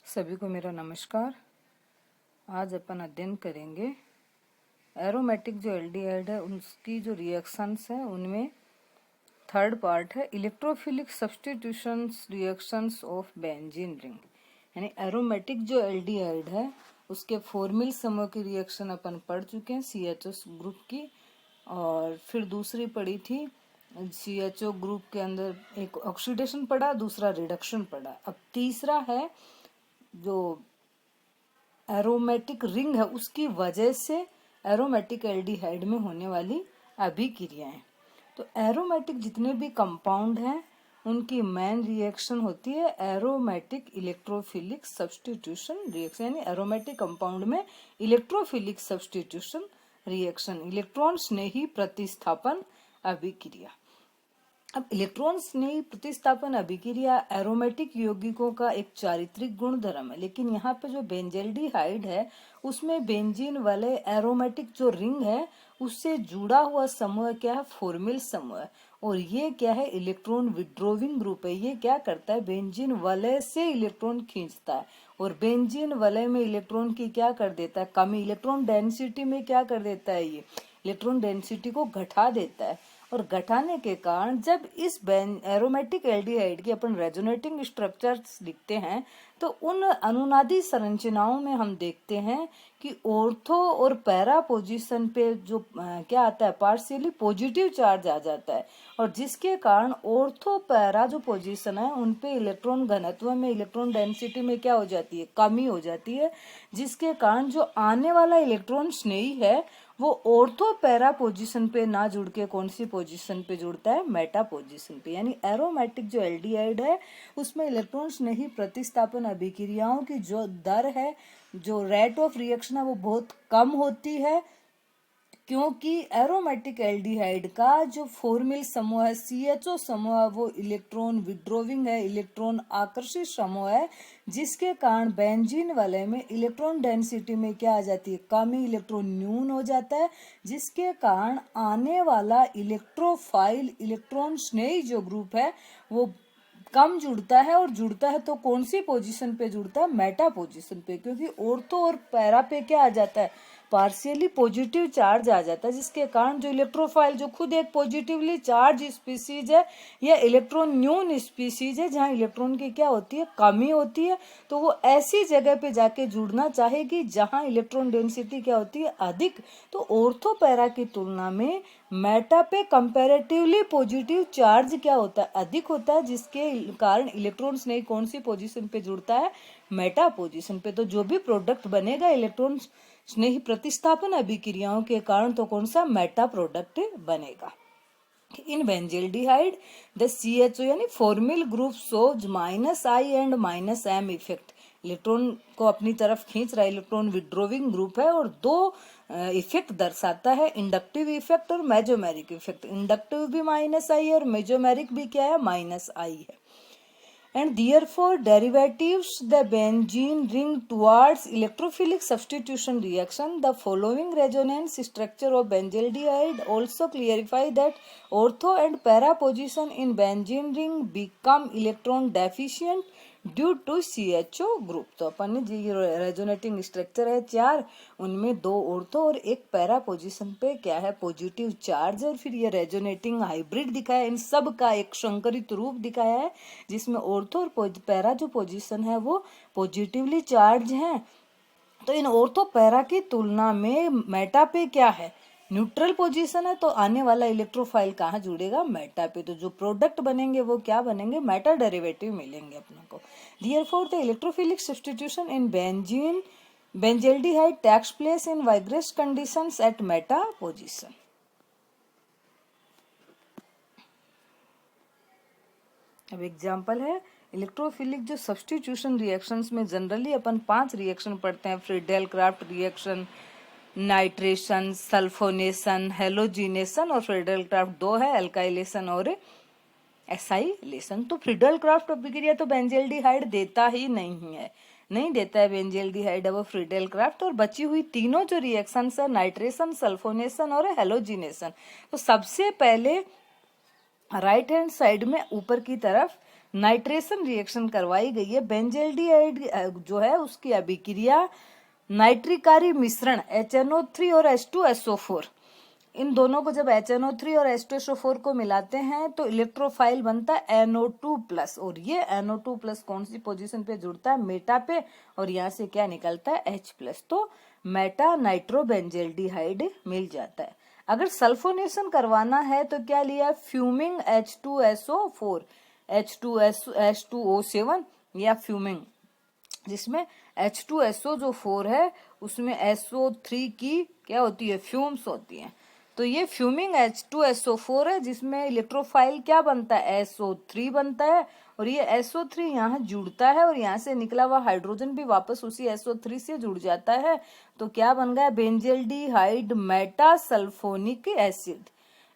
सभी को मेरा नमस्कार। आज अपन अध्ययन करेंगे एरोमेटिक जो एल्डिहाइड है उसकी जो रिएक्शंस है उनमें थर्ड पार्ट है electrophilic substitutions reactions of benzene ring. यानी एरोमेटिक जो एल्डिहाइड है उसके फॉर्मिल समूह की रिएक्शन अपन पढ़ चुके हैं CHO ग्रुप की, और फिर दूसरी पढ़ी थी CHO ग्रुप के अंदर एक ऑक्सीडेशन पढ़ा, दूसरा रिडक्शन पढ़ा। अब तीसरा है जो एरोमेटिक रिंग है उसकी वजह से एरोमेटिक एल्डिहाइड में होने वाली अभिक्रियाएं। तो एरोमेटिक जितने भी कंपाउंड हैं उनकी मेन रिएक्शन होती है एरोमेटिक इलेक्ट्रोफिलिक सब्स्टिट्यूशन रिएक्शन। यानी एरोमेटिक कंपाउंड में इलेक्ट्रोफिलिक सब्स्टिट्यूशन रिएक्शन, इलेक्ट्रॉन स्नेही प्रतिस्थापन अभिक्रिया। अब इलेक्ट्रॉन स्नेही प्रतिस्थापन अभिक्रिया एरोमेटिक यौगिकों का एक चारित्रिक गुणधर्म है, लेकिन यहाँ पे जो बेंजल्डिहाइड है उसमें बेंजीन वाले एरोमेटिक जो रिंग है उससे जुड़ा हुआ समूह क्या है, फॉर्मिल समूह है। और ये क्या है, इलेक्ट्रॉन विड्रोविंग ग्रुप है। ये क्या करता है, बेंजीन वलय से इलेक्ट्रॉन खींचता है और बेंजीन वलय में इलेक्ट्रॉन की क्या कर देता है, कमी। इलेक्ट्रॉन डेंसिटी में क्या कर देता है, ये इलेक्ट्रॉन डेंसिटी को घटा देता है। और घटाने के कारण जब इस एरोमेटिक एल्डिहाइड की अपन रेजोनेटिंग स्ट्रक्चर्स लिखते हैं तो उन अनुनादी संरचनाओं में हम देखते हैं कि ऑर्थो और पैरा पोजीशन पे जो क्या आता है, पार्शियली पॉजिटिव चार्ज आ जाता है, और जिसके कारण ऑर्थो पैरा जो पोजीशन है उन पे इलेक्ट्रॉन घनत्व में, इलेक्ट्रॉन डेंसिटी में क्या हो जाती है, कमी हो जाती है, जिसके कारण जो आने वाला इलेक्ट्रॉन स्नेही है वो ऑर्थो पैरा पोजीशन पे ना जुड़ के कौन सी पोजीशन पे जुड़ता है, मेटा पोजीशन पे। यानी एरोमेटिक जो एल्डिहाइड है उसमें इलेक्ट्रॉन स्नेही प्रतिस्थापन अभिक्रियाओं की जो दर है, जो रेट ऑफ रिएक्शन है, वो बहुत कम होती है, क्योंकि एरोमेटिक एल्डिहाइड का जो फॉर्मिल समूह है CHO समूह वो इलेक्ट्रॉन विड्रोविंग है, इलेक्ट्रॉन आकर्षित समूह है, जिसके कारण बेंजीन वलय में इलेक्ट्रॉन डेंसिटी में क्या आ जाती है, कमी, इलेक्ट्रॉन न्यून हो जाता है, जिसके कारण आने वाला इलेक्ट्रोफाइल इलेक्ट्रॉन स्नेही जो ग्रुप है वो कम जुड़ता है। और जुड़ता है तो कौन सी पोजीशन पे जुड़ता है, मेटा पोजीशन पे, क्योंकि ऑर्थो और पैरा पे क्या आ जाता है, पार्शियली पॉजिटिव चार्ज आ जाता है, जिसके कारण जो इलेक्ट्रोफाइल जो खुद एक पॉजिटिवली चार्ज स्पीसीज है या इलेक्ट्रॉन न्यून स्पीसीज है जहाँ इलेक्ट्रॉन की क्या होती है, कमी होती है, तो वो ऐसी जगह पे जाके जुड़ना चाहेगी जहाँ इलेक्ट्रॉन डेंसिटी क्या होती है, अधिक। तो ऑर्थो पैरा की तुलना में मेटा पे कंपैरेटिवली पॉजिटिव चार्ज क्या होता है, अधिक होता है, जिसके कारण इलेक्ट्रॉन स्नेही कौन सी पोजीशन पे जुड़ता है, मेटा पोजीशन पे। तो जो भी प्रोडक्ट बनेगा इलेक्ट्रॉन स्नेही प्रतिस्थापन अभिक्रियाओं के कारण तो कौन सा, मेटा प्रोडक्ट बनेगा। इन बेंजल्डिहाइड द CHO यानी formal group shows -I and -M effect. Electron को अपनी तरफ खींच रहा है, इलेक्ट्रॉन विड्रोविंग ग्रुप है, और दो इफेक्ट दर्शाता है, इंडक्टिव इफेक्ट और मेजोमेरिक इफेक्ट। इंडक्टिव भी -I और मेजोमेरिक भी क्या है, -I है। And therefore derivatives the benzene ring towards electrophilic substitution reaction. The following resonance structure of benzaldehyde also clarify that ortho and para position in benzene ring become electron deficient due to CHO group. तो अपन ने जी resonating structure है 4, उनमें 2 ortho और एक para position पे क्या है, पॉजिटिव चार्ज, और फिर ये रेजोनेटिंग हाइब्रिड दिखाया, इन सब का एक संकरित रूप दिखाया है जिसमें ऑर्थो और पैरा जो पोजीशन है वो पॉजिटिवली चार्ज है। तो इन ऑर्थो पैरा की तुलना में मेटा पे क्या है, न्यूट्रल पोजीशन है, तो आने वाला इलेक्ट्रोफाइल कहाँ जुड़ेगा, मेटा पे। तो जो प्रोडक्ट बनेंगे वो क्या बनेंगे, मेटा डेरिवेटिव मिलेंगे अपने को। Therefore the electrophilic substitution in benzaldehyde takes place in vigorous conditions at meta position. अब एग्जाम्पल है इलेक्ट्रोफिलिक जो सब्स्टिट्यूशन रिएक्शंस में जनरली अपन 5 रिएक्शन पढ़ते हैं, Friedel craft reaction, nitration, sulphonation, halogenation, और फ्रीडेल क्राफ्ट 2 है, एल्काइलेशन और एसाइलेशन। तो फ्रीडेल क्राफ्ट अभिक्रिया तो बेंजल्डिहाइड देता ही नहीं देता है बेंजल्डिहाइड वो फ्रीडेल क्राफ्ट, और बची हुई तीनों जो रिएक्शंस है, नाइट्रेशन, सल्फोनेशन और हेलोजिनेशन। तो सबसे पहले राइट हैंड साइड में ऊपर की तरफ नाइट्रेशन रिएक्शन करवाई गई है। बेंजल्डिहाइड जो है उसकी अभिक्रिया नाइट्रिकारी मिश्रण HNO3 और H2SO4, इन दोनों को जब HNO3 और H2SO4 को मिलाते हैं तो इलेक्ट्रोफाइल बनता है NO2+, और ये NO2+ कौन सी पोजीशन पे जुड़ता है? मेटा पे, और यहाँ से क्या निकलता है? H+, तो मेटा नाइट्रोबेंजल्डिहाइड मिल जाता है। अगर सल्फोनेशन करवाना है तो क्या लिया? फ्यूमिंग H2SO4, H2O7 या फ्यूमिंग, जिसमें H2SO जो 4 है उसमें SO3 की क्या होती है? फ्यूम्स होती हैं। तो ये फ्यूमिंग H2SO4 है जिसमें इलेक्ट्रोफाइल क्या बनता है? SO3 बनता है, और ये SO3 यहाँ जुड़ता है और यहाँ से निकला हुआ हाइड्रोजन भी वापस उसी SO3 से जुड़ जाता है। तो क्या बन गया? Benzaldehyde Meta sulphonic acid.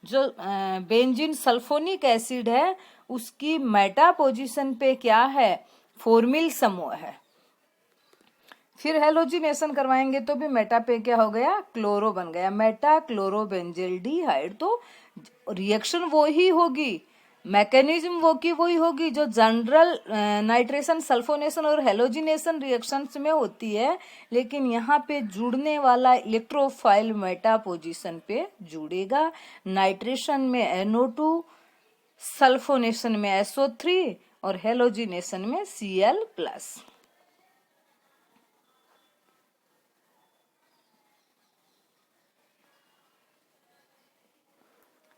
जो बेंजीन सल्फोनिक एसिड है उसकी मेटा पोजीशन पे क्या है? फॉर्मिल समूह है। फिर हेलोजिनेशन करवाएंगे तो भी मेटा पे क्या हो गया? क्लोरो बन गया, मेटा क्लोरोबेंजल्डिहाइड। तो रिएक्शन वो ही होगी, मैकेनिज्म वो की वही होगी जो जनरल नाइट्रेशन, सल्फोनेशन और हेलोजिनेशन रिएक्शंस में होती है, लेकिन यहाँ पे जुड़ने वाला इलेक्ट्रोफाइल मेटा पोजीशन पे जुड़ेगा। नाइट्रेशन में NO2, सल्फोनेशन में SO3 और हेलोजिनेशन में Cl+।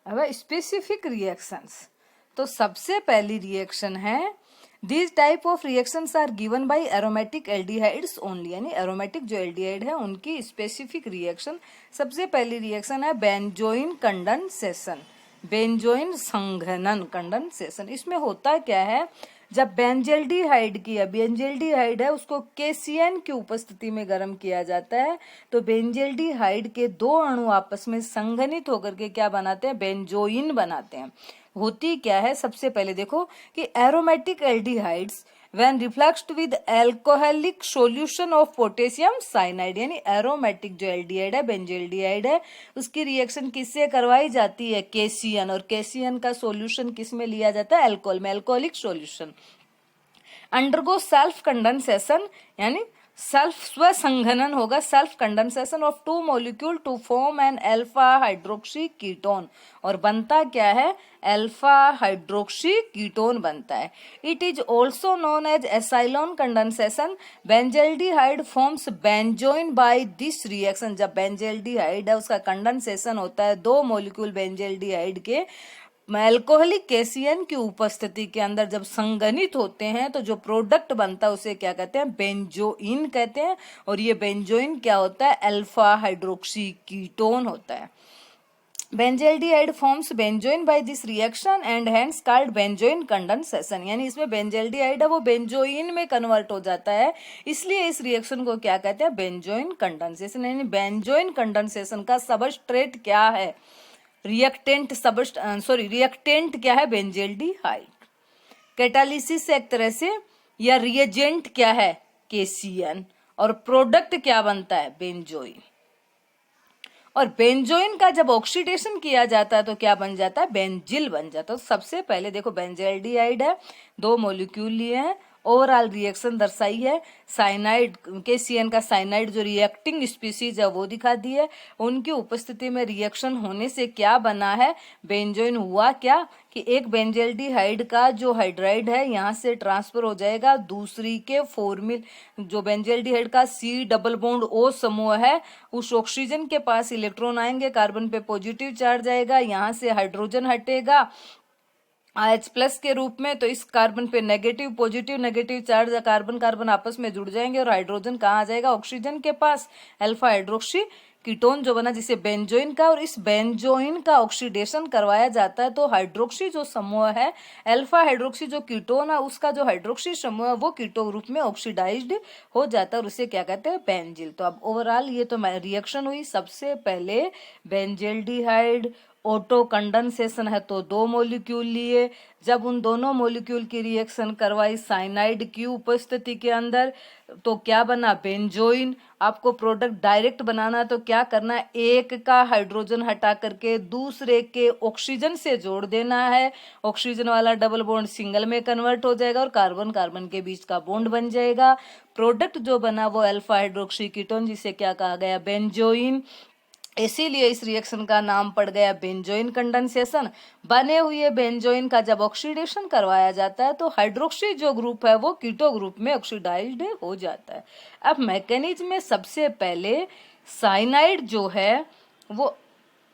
अब स्पेसिफिक रिएक्शंस, तो सबसे पहली रिएक्शन है these type of reactions are given by aromatic aldehydes only, यानी एरोमेटिक जो एल्डिहाइड है उनकी स्पेसिफिक रिएक्शन। सबसे पहली रिएक्शन है बेंजोइन कंडेंसेशन, बेंजोइन संघनन, कंडेंसेशन। इसमें होता क्या है? जब बेंजल्डिहाइड है उसको KCN की उपस्थिति में गर्म किया जाता है तो बेंजल्डिहाइड के दो अणु आपस में संघनित होकर के क्या बनाते हैं? बेंजोइन बनाते हैं। होती क्या है? सबसे पहले देखो कि aromatic aldehydes when refluxed with alcoholic solution of potassium cyanide, यानी एरोमेटिक जो एल्डिहाइड है, बेंजल्डिहाइड है, उसकी रिएक्शन किससे करवाई जाती है? KCN, और KCN का सॉल्यूशन किस में लिया जाता है? अल्कोहल में, alcoholic solution. Undergo self condensation, यानी स्वसंघनन होगा, self condensation of two molecule to form an alpha hydroxy ketone, और बनता क्या है? अल्फा हाइड्रोक्सी कीटोन बनता है। It is also known as acyloin condensation. Benzaldehyde forms benzoin by this reaction. जब बेंजल्डिहाइड है उसका कंडेंसेशन होता है दो मॉलिक्यूल बेंजल्डिहाइड के अल्कोहलिक KCN की उपस्थिति के अंदर जब संघनित होते हैं तो जो प्रोडक्ट बनता है उसे क्या कहते हैं? बेंजोइन कहते हैं, और ये बेंजोइन क्या होता है? अल्फा हाइड्रोक्सी कीटोन होता है। Benzaldehyde forms benzoin by this reaction and hence called benzoin condensation, यानी इसमें बेंजल्डिहाइड है वो बेंजोइन में कन्वर्ट हो जाता है, इसलिए इस रिएक्शन को क्या कहते हैं? Benzoin condensation. यानी बेंजोइन कंडेंसेशन का सबस्ट्रेट क्या है? रिएक्टेंट क्या है? बेंजल्डिहाइड। कैटालिसिस एक तरह से, या रिएजेंट क्या है? KCN, और प्रोडक्ट क्या बनता है? बेंजोइन। और बेंजोइन का जब ऑक्सीडेशन किया जाता है तो क्या बन जाता है? बेंजिल बन जाता है। तो सबसे पहले देखो बेंजल्डिहाइड है, दो मॉलिक्यूल लिए हैं, ओवरऑल रिएक्शन दर्शाई है। साइनाइड, KCN का साइनाइड जो रिएक्टिंग स्पीसीज है वो दिखा दी है। उनकी उपस्थिति में रिएक्शन होने से क्या बना है? बेंजोइन हुआ क्या कि एक बेंजल्डिहाइड का जो हाइड्राइड है यहाँ से ट्रांसफर हो जाएगा दूसरी के फॉर्मिल, जो बेंजल्डिहाइड का C+O समूह है उस ऑक्सीजन के पास इलेक्ट्रॉन आएंगे, कार्बन पे पॉजिटिव चार्ज आएगा, यहाँ से हाइड्रोजन हटेगा H+ के रूप में, तो इस कार्बन पे negative positive negative charge carbon carbon आपस में जुड़ जाएंगे और हाइड्रोजन कहाँ आ जाएगा? ऑक्सीजन के पास, अल्फा हाइड्रोक्सी कीटोन जो बना जिसे बेंजोइन का, और इस बेंजोइन का ऑक्सीडेशन करवाया जाता है तो हाइड्रोक्सी जो समूह है, अल्फा हाइड्रोक्सी जो कीटोन है उसका जो हाइड्रोक्सी समूह है वो कीटो ग्रुप में ऑक्सीडाइज्ड हो जाता है और उसे क्या कहते हैं? बेंजिल। तो अब ओवरऑल ये तो रिएक्शन हुई। सबसे पहले बेंजल्डिहाइड ऑटो कंडेंसेशन है तो 2 मॉलिक्यूल लिए, जब उन दोनों मॉलिक्यूल की रिएक्शन करवाई साइनाइड की उपस्थिति के अंदर तो क्या बना, बेंजोइन। आपको प्रोडक्ट डायरेक्ट बनाना तो क्या करना है, एक का हाइड्रोजन हटा करके दूसरे के ऑक्सीजन से जोड़ देना है, ऑक्सीजन वाला डबल बॉन्ड सिंगल में कन्वर्ट हो जाएगा और कार्बन कार्बन के बीच का बॉन्ड बन जाएगा। प्रोडक्ट जो बना वो अल्फा हाइड्रोक्सी कीटोन, जिसे क्या कहा गया, बेंजोइन। इसीलिए इस रिएक्शन का नाम पड़ गया बेंजोइन कंडेंसेशन। बने हुए बेंजोइन का जब ऑक्सीडेशन करवाया जाता है तो हाइड्रोक्सी जो ग्रुप है वो कीटो ग्रुप में ऑक्सीडाइज्ड हो जाता है। अब मैकेनिज्म में सबसे पहले साइनाइड जो है वो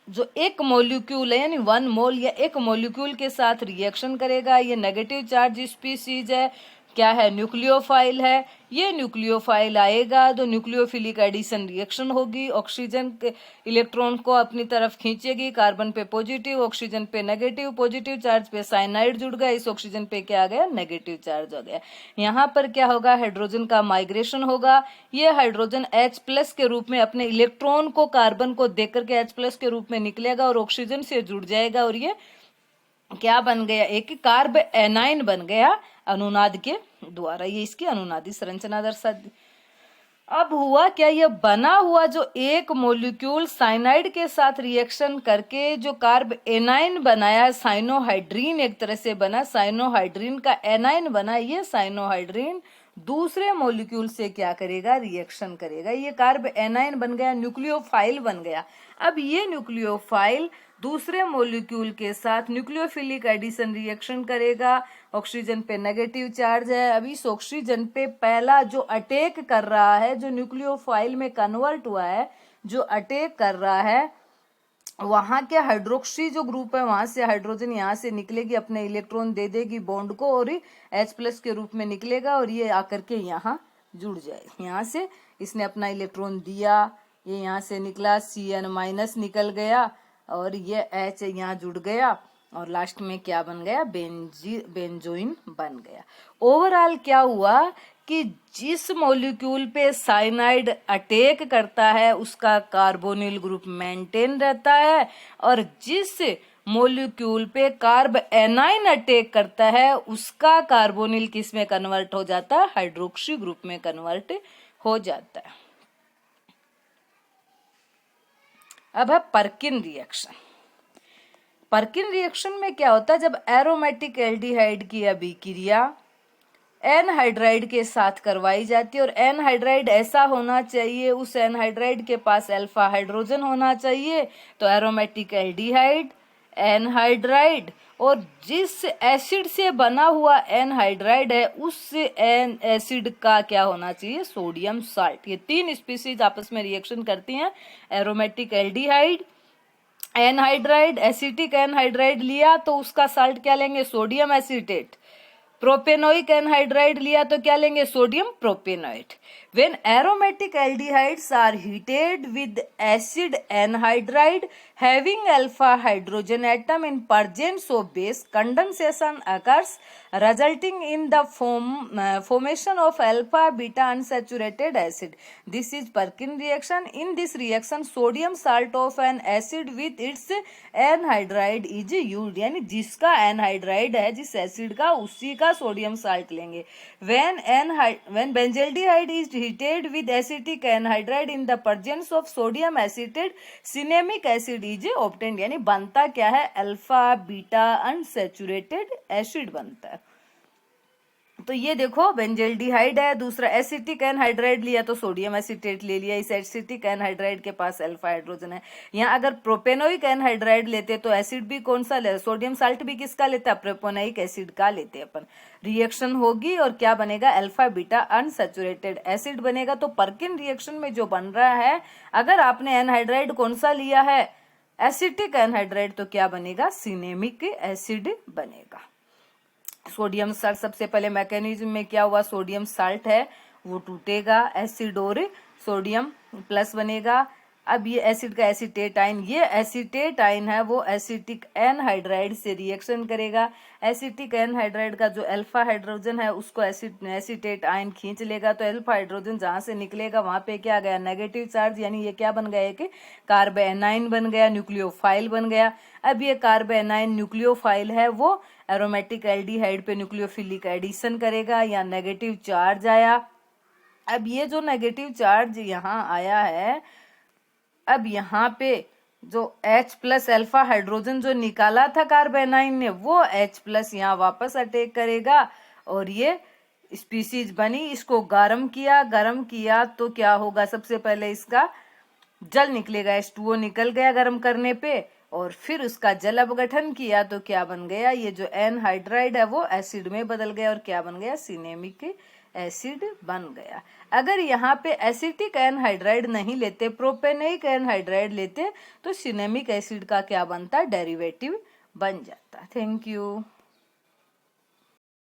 जो एक मॉलिक्यूल है यानी 1 मोल या एक मॉलिक्यूल के साथ रिएक्शन करेगा। ये नेगेटिव चार्ज स्पीसीज है, क्या है, न्यूक्लियोफाइल है। ये न्यूक्लियोफाइल आएगा तो न्यूक्लियोफिलिक एडिशन रिएक्शन होगी, ऑक्सीजन के इलेक्ट्रॉन को अपनी तरफ खींचेगी, कार्बन पे पॉजिटिव, ऑक्सीजन पे नेगेटिव, पॉजिटिव चार्ज पे साइनाइड जुड़ गया, इस ऑक्सीजन पे क्या आ गया, नेगेटिव चार्ज हो गया। यहाँ पर क्या होगा, हाइड्रोजन का माइग्रेशन होगा। ये हाइड्रोजन H+ के रूप में अपने इलेक्ट्रॉन को कार्बन को देकर के H+ के रूप में निकलेगा और ऑक्सीजन से जुड़ जाएगा और ये क्या बन गया, एक कार्ब एनाइन बन गया अनुनाद के द्वारा। ये इसकी अनुनादी संरचना दर्शा दी। अब हुआ क्या, ये बना हुआ जो एक मॉलिक्यूल साइनाइड के साथ रिएक्शन करके जो कार्ब एनाइन बनाया, साइनोहाइड्रीन एक तरह से बना, साइनोहाइड्रीन का एनाइन बना, ये साइनोहाइड्रीन दूसरे मॉलिक्यूल से क्या करेगा, रिएक्शन करेगा। ये कार्ब एनाइन बन गया, न्यूक्लियोफाइल बन गया। अब ये न्यूक्लियोफाइल दूसरे मॉलिक्यूल के साथ न्यूक्लियोफिलिक एडिशन रिएक्शन करेगा। ऑक्सीजन पे नेगेटिव चार्ज है, अब इस ऑक्सीजन पे पहला जो अटैक कर रहा है, जो न्यूक्लियोफाइल में कन्वर्ट हुआ है, जो अटैक कर रहा है, वहां के हाइड्रोक्सी जो ग्रुप है वहां से हाइड्रोजन यहाँ से निकलेगी, अपने इलेक्ट्रॉन दे देगी बॉन्ड को और H+ के रूप में निकलेगा और ये आकर के यहाँ जुड़ जाए। यहाँ से इसने अपना इलेक्ट्रॉन दिया, ये यहाँ से निकला, Cn- निकल गया और ये H यहाँ जुड़ गया और लास्ट में क्या बन गया, बेंजोइन बन गया। ओवरऑल क्या हुआ कि जिस मॉलिक्यूल पे साइनाइड अटैक करता है उसका कार्बोनिल ग्रुप मेंटेन रहता है और जिस मॉलिक्यूल पे कार्ब एनाइन अटैक करता है उसका कार्बोनिल किस में कन्वर्ट हो जाता है, हाइड्रोक्सी ग्रुप में कन्वर्ट हो जाता है। अब है पर्किन रिएक्शन। पर्किन रिएक्शन में क्या होता है, जब एरोमेटिक एल्डिहाइड की अभिक्रिया एनहाइड्राइड के साथ करवाई जाती है और एनहाइड्राइड ऐसा होना चाहिए, उस एनहाइड्राइड के पास अल्फा हाइड्रोजन होना चाहिए, तो एरोमेटिक एल्डिहाइड, एनहाइड्राइड, और जिस एसिड से बना हुआ एनहाइड्राइड है उस एसिड का क्या होना चाहिए, सोडियम साल्ट। ये 3 स्पीसीज आपस में रिएक्शन करती हैं, aromatic aldehyde, anhydride, acetic anhydride लिया तो उसका साल्ट क्या लेंगे, सोडियम एसीटेट। प्रोपेनोइक एनहाइड्राइड लिया तो क्या लेंगे, sodium प्रोपेनोइट। When aromatic aldehydes are heated with acid anhydride having alpha hydrogen atom in presence of base, condensation occurs resulting in the formation of alpha beta unsaturated acid. This is Perkin reaction. In this reaction sodium salt of an acid with its anhydride is used, यानी जिसका anhydride है, जिस acid का, उसी का sodium salt लेंगे। When benzaldehyde is heated with acetic anhydride in the presence of sodium acetate, cinnamic acid is obtained, यानी बनता क्या है, अल्फा बीटा अनसैचुरेटेड एसिड बनता है। तो ये देखो बेंजल्डिहाइड है, दूसरा एसिटिक एनहाइड्राइड लिया तो सोडियम एसीटेट ले लिया, इस एसिटिक एनहाइड्राइड के पास अल्फा हाइड्रोजन है। यहाँ अगर प्रोपेनोइक एनहाइड्राइड लेते तो एसिड भी कौन सा ले, सोडियम साल्ट भी किसका लेता है, प्रोपेनोइक एसिड का लेते अपन। रिएक्शन होगी और क्या बनेगा, अल्फा बीटा अनसैचुरेटेड एसिड बनेगा। तो पर्किन रिएक्शन में जो बन रहा है, अगर आपने एनहाइड्राइड कौन सा लिया है, एसिटिक एनहाइड्राइड, तो क्या बनेगा, सिनेमिक एसिड बनेगा। सोडियम साल्ट, सबसे पहले मैकेनिज्म में क्या हुआ, सोडियम साल्ट है वो टूटेगा, एसिड और सोडियम प्लस बनेगा। अब ये एसिड का एसीटेट आयन, ये एसीटेट आयन है वो एसिटिक एनहाइड्राइड से रिएक्शन करेगा। एसिटिक एनहाइड्राइड का जो अल्फा हाइड्रोजन है उसको एसीटेट आयन खींच लेगा, तो अल्फा हाइड्रोजन जहां से निकलेगा वहां पे क्या गया, नेगेटिव चार्ज, यानी ये क्या बन गया कि कार्बोएनाइन बन गया, न्यूक्लियोफाइल बन गया। अब ये कार्बोएनाइन न्यूक्लियोफाइल है वो एरोमेटिक एल्डिहाइड पे न्यूक्लियोफिलिक एडिशन करेगा, या नेगेटिव चार्ज आया। अब ये जो नेगेटिव चार्ज यहाँ आया है, अब यहाँ पे जो H प्लस अल्फा हाइड्रोजन जो निकाला था कार्बोनाइन ने, वो H प्लस यहाँ वापस अटैक करेगा और ये स्पीसीज बनी। इसको गर्म किया तो क्या होगा, सबसे पहले इसका जल निकलेगा, H2O निकल गया गर्म करने पे, और फिर उसका जल अपघटन किया तो क्या बन गया, ये जो एनहाइड्राइड है वो एसिड में बदल गया और क्या बन गया, सिनेमिक एसिड बन गया। अगर यहाँ पे एसिटिक एनहाइड्राइड नहीं लेते, प्रोपेनिक एनहाइड्राइड लेते, तो सिनेमिक एसिड का क्या बनता, डेरिवेटिव बन जाता। Thank you.